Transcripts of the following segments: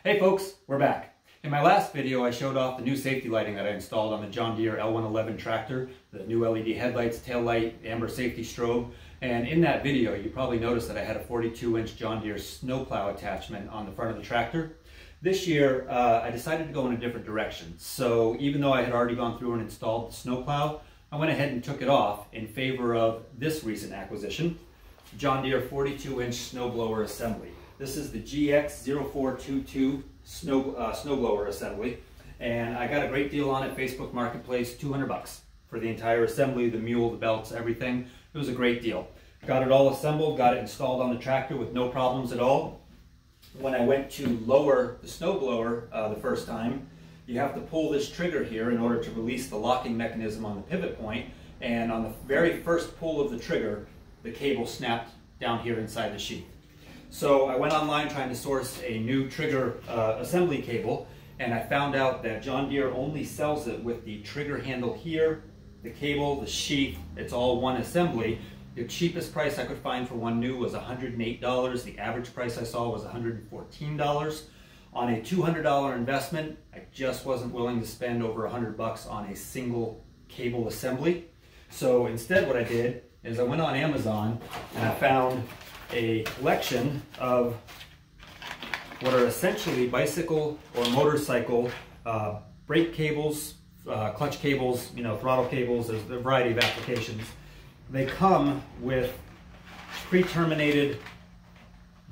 Hey folks, we're back. In my last video I showed off the new safety lighting that I installed on the John Deere L111 tractor, the new LED headlights, tail light, amber safety strobe, and in that video you probably noticed that I had a 42-inch John Deere snowplow attachment on the front of the tractor. This year I decided to go in a different direction, so even though I had already gone through and installed the snowplow, I went ahead and took it off in favor of this recent acquisition, John Deere 42-inch snowblower assembly. This is the GX0422 snowblower assembly, and I got a great deal on it, Facebook Marketplace, 200 bucks for the entire assembly, the mule, the belts, everything. It was a great deal. Got it all assembled, got it installed on the tractor with no problems at all. When I went to lower the snowblower the first time, you have to pull this trigger here in order to release the locking mechanism on the pivot point, and on the very first pull of the trigger, the cable snapped down here inside the sheath. So I went online trying to source a new trigger assembly cable, and I found out that John Deere only sells it with the trigger handle here, the cable, the sheath. It's all one assembly. The cheapest price I could find for one new was $108. The average price I saw was $114. On a $200 investment, I just wasn't willing to spend over 100 bucks on a single cable assembly. So instead what I did is I went on Amazon and I found a collection of what are essentially bicycle or motorcycle brake cables, clutch cables, throttle cables. There's a variety of applications. They come with pre-terminated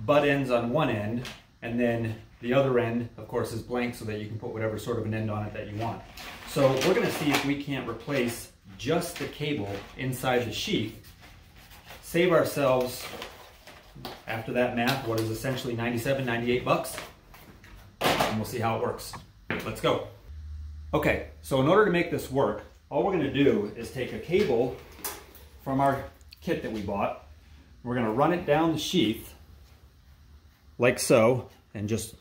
butt ends on one end, and then the other end, of course, is blank so that you can put whatever sort of an end on it that you want. So we're going to see if we can't replace just the cable inside the sheath, save ourselves, after that math, what is essentially 97, 98 bucks, and we'll see how it works. Let's go. Okay, so in order to make this work, all we're going to do is take a cable from our kit that we bought. We're going to run it down the sheath like so, and just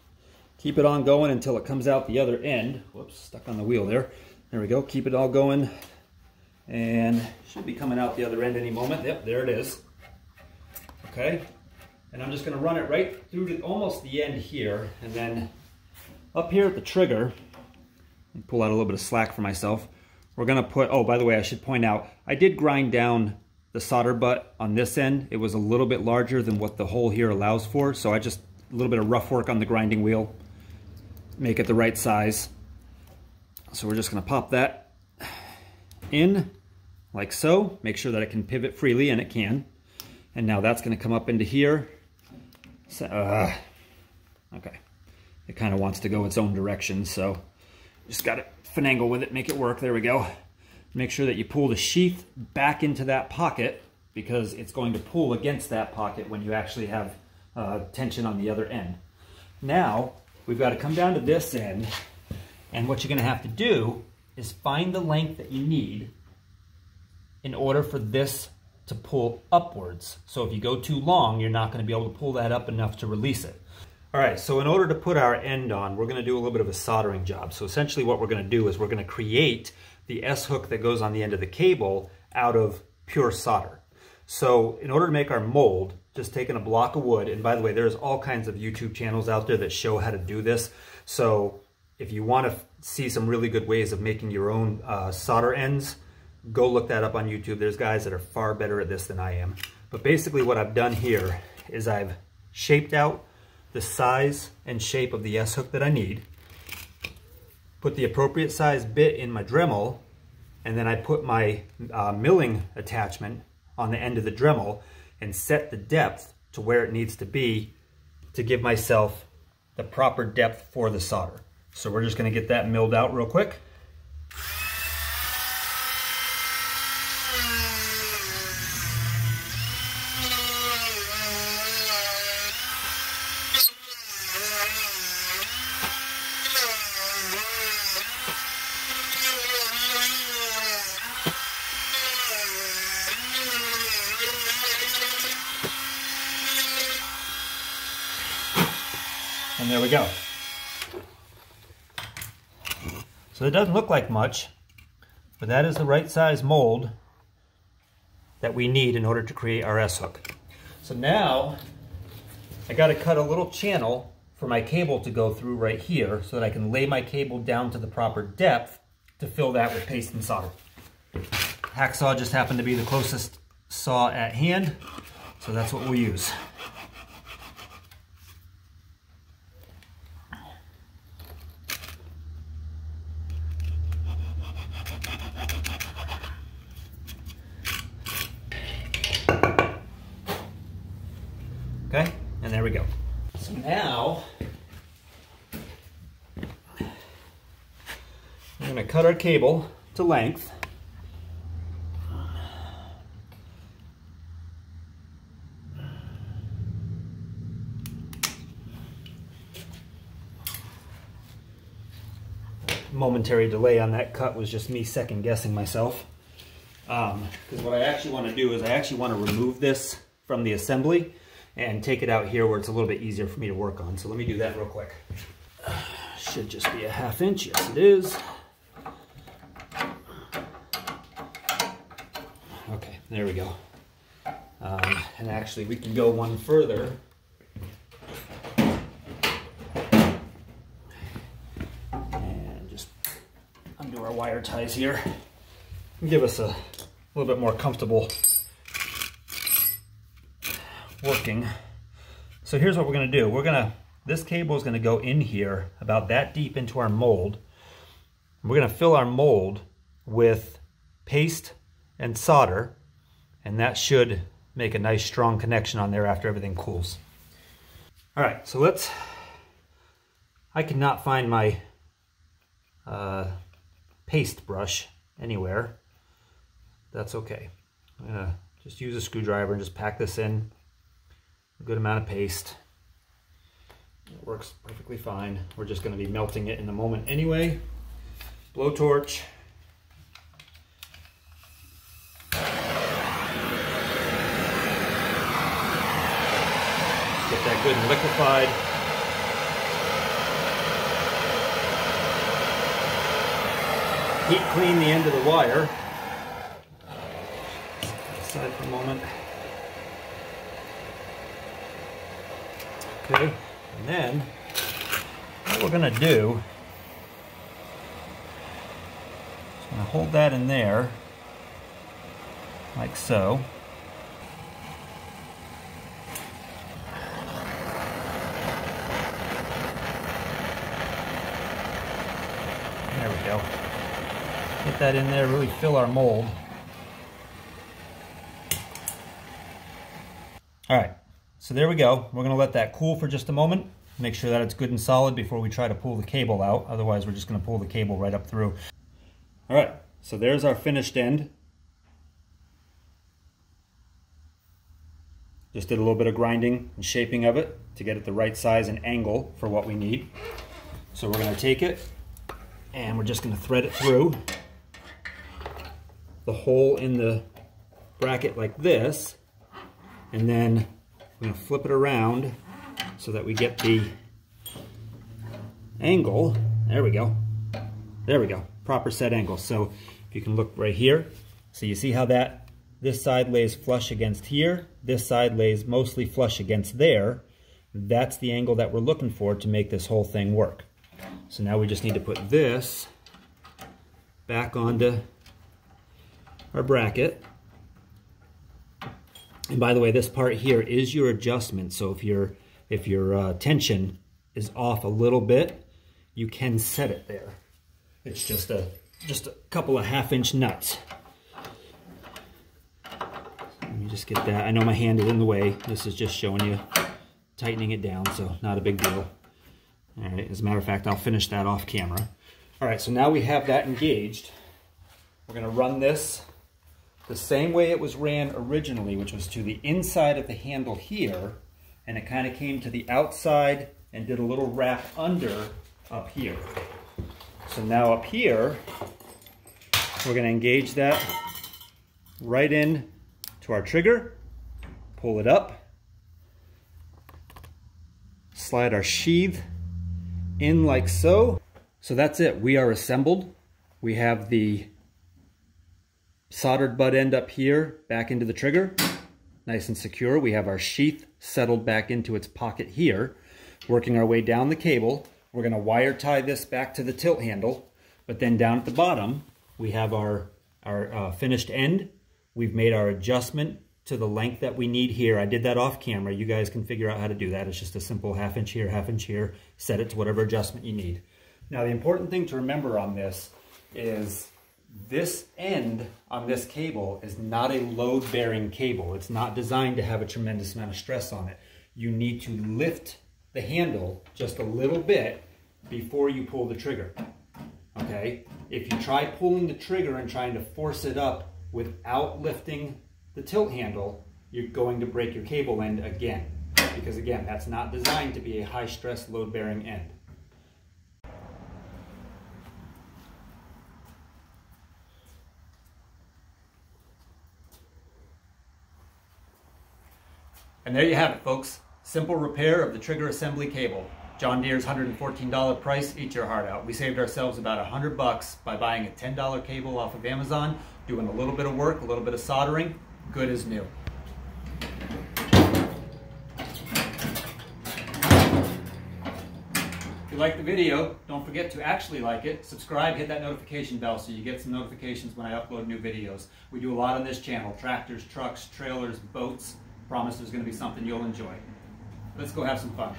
keep it on going until it comes out the other end. Whoops, stuck on the wheel there. There we go. Keep it all going, and should be coming out the other end any moment. Yep, there it is. Okay, and I'm just going to run it right through to almost the end here, and then up here at the trigger, pull out a little bit of slack for myself. We're going to put, oh, by the way, I should point out, I did grind down the solder butt on this end. It was a little bit larger than what the hole here allows for, so I just, a little bit of rough work on the grinding wheel, make it the right size. So we're just going to pop that in like so, make sure that it can pivot freely, and it can. And now that's going to come up into here. So, okay, it kind of wants to go its own direction, so just got to finagle with it, make it work. There we go. Make sure that you pull the sheath back into that pocket, because it's going to pull against that pocket when you actually have tension on the other end. Now we've got to come down to this end, and what you're going to have to do is find the length that you need in order for this to pull upwards. So if you go too long, you're not going to be able to pull that up enough to release it. All right, so in order to put our end on, we're going to do a little bit of a soldering job. So essentially what we're going to do is we're going to create the S-hook that goes on the end of the cable out of pure solder. So in order to make our mold, just taking a block of wood, and by the way, there's all kinds of YouTube channels out there that show how to do this. So if you want to see some really good ways of making your own solder ends, go look that up on YouTube. There's guys that are far better at this than I am. But basically what I've done here is I've shaped out the size and shape of the S-hook that I need, put the appropriate size bit in my Dremel, and then I put my milling attachment on the end of the Dremel and set the depth to where it needs to be to give myself the proper depth for the solder. So we're just going to get that milled out real quick. And there we go. So it doesn't look like much, but that is the right size mold that we need in order to create our S-hook. So now I got to cut a little channel for my cable to go through right here so that I can lay my cable down to the proper depth to fill that with paste and solder. Hacksaw just happened to be the closest saw at hand, so that's what we'll use. Okay, and there we go. So now, we're going to cut our cable to length. Momentary delay on that cut was just me second guessing myself. Because what I actually want to do is I actually want to remove this from the assembly and take it out here where it's a little bit easier for me to work on. So let me do that real quick. Should just be a 1/2 inch, yes it is. Okay, there we go. And actually we can go one further. And just undo our wire ties here. And give us a little bit more comfortable working. So here's what we're going to do. This cable is going to go in here about that deep into our mold. We're going to fill our mold with paste and solder, and that should make a nice strong connection on there after everything cools. All right, so I cannot find my paste brush anywhere. That's okay. I'm going to just use a screwdriver and just pack this in. A good amount of paste. It works perfectly fine. We're just going to be melting it in a moment anyway. Blowtorch. Get that good and liquefied. Heat clean the end of the wire. Aside for a moment. Okay, and then what we're going to do is going to hold that in there like so. There we go. Get that in there, really fill our mold. All right. So there we go. We're going to let that cool for just a moment. Make sure that it's good and solid before we try to pull the cable out. Otherwise, we're just going to pull the cable right up through. All right, so there's our finished end. Just did a little bit of grinding and shaping of it to get it the right size and angle for what we need. So we're going to take it and we're just going to thread it through the hole in the bracket like this, and then we're going to flip it around so that we get the angle. There we go. There we go. Proper set angle. So if you can look right here, so you see how this side lays flush against here, this side lays mostly flush against there. That's the angle that we're looking for to make this whole thing work. So now we just need to put this back onto our bracket. And by the way, this part here is your adjustment. So if your tension is off a little bit, you can set it there. It's just a couple of 1/2 inch nuts. Let me just get that. I know my hand is in the way. This is just showing you tightening it down, so not a big deal. All right, as a matter of fact, I'll finish that off camera. All right, so now we have that engaged. We're gonna run this the same way it was ran originally, which was to the inside of the handle here, and it kind of came to the outside and did a little wrap under up here. So now up here, we're going to engage that right in to our trigger, pull it up, slide our sheath in like so. So that's it, we are assembled. We have the soldered butt end up here, back into the trigger, nice and secure. We have our sheath settled back into its pocket here. working our way down the cable. We're going to wire tie this back to the tilt handle, but then down at the bottom, we have our finished end. We've made our adjustment to the length that we need here. I did that off camera. You guys can figure out how to do that. It's just a simple 1/2 inch here, 1/2 inch here. Set it to whatever adjustment you need. Now, the important thing to remember on this is this end on this cable is not a load-bearing cable. It's not designed to have a tremendous amount of stress on it. You need to lift the handle just a little bit before you pull the trigger, okay? If you try pulling the trigger and trying to force it up without lifting the tilt handle, you're going to break your cable end again, because again, that's not designed to be a high-stress load-bearing end. And there you have it, folks. Simple repair of the trigger assembly cable. John Deere's $114 price, eat your heart out. We saved ourselves about $100 by buying a $10 cable off of Amazon, doing a little bit of work, a little bit of soldering, good as new. If you like the video, don't forget to actually like it, subscribe, hit that notification bell so you get some notifications when I upload new videos. We do a lot on this channel, tractors, trucks, trailers, boats. Promise there's going to be something you'll enjoy. Let's go have some fun.